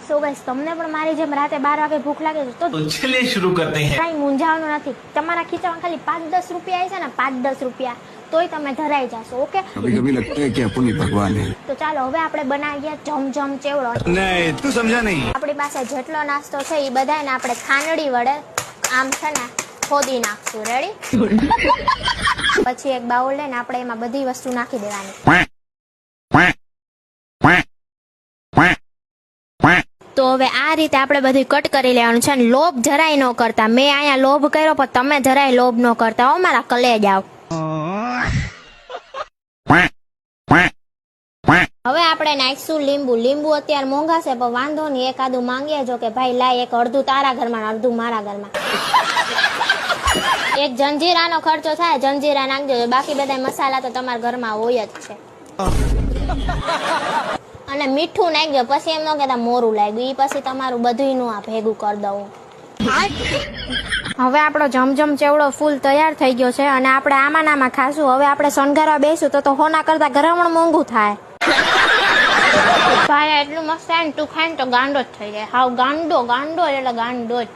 So guys, તમને પણ મારી જેમ રાતે 12 વાગે ભૂખ લાગે છે તો चलिए शुरू करते हैं। કઈ મૂંઝાવાનું નથી. તમારા ખીચામાં ખાલી 5-10 રૂપિયા આવી છે ને, 5-10 રૂપિયા, તોય તમે ધરાઈ જાશો. ઓકે, कभी कभी लगता है कि अपन ही भगवान है। તો ચાલો હવે આપણે બનાવીએ જમ ચેવડો. नहीं तू समझा नहीं। આપણી પાસે જેટલો નાસ્તો છે એ બધાને આપણે ખાંડડી વડે આમ છે ને ખોદી નાખશું. રેડી? પછી એક બાઉલ લઈને આપણે એમાં બધી વસ્તુ નાખી દેવાની. તો હવે આ રીતે આપણે બધું કટ કરી લેવાનું છે. અને લોભ જરાય ન કરતા. મેં અહીંયા લોભ કર્યો પણ તમે જરાય લોભ ન કરતા હો મારા કલેજ આવ. હવે આપણે નાખશું લીંબુ. લીંબુ અત્યારે મોંઘા છે પણ વાંધો નહીં, એકાદું માંગીએ જો કે ભાઈ લાય, એક અડધું તારા ઘરમાં ને અડધું મારા ઘરમાં. એક જંજીરાનો ખર્ચો થાય, જંજીરા નાખજો. બાકી બધા મસાલા તો તમારા ઘરમાં હોય જ છે. અને મીઠું નાખજો. પછી એમ ન કહેતા મોરું લાગ્યું, એ પછી તમારું બધું નું આ ભેગું કરી દઉં. હવે આપણો જમજમ ચેવડો ફૂલ તૈયાર થઈ ગયો છે અને આપણે આમાં નામાં ખાશું. હવે આપણે શણગારવા બેસું તો હોના કરતા ગરમણ મોંઘું થાય. ભાઈ એટલું મસ્ત થાય ને, તું ખાય ને તો ગાંડો જ થઈ જાય. હાવ ગાંડો એટલે ગાંડો જ.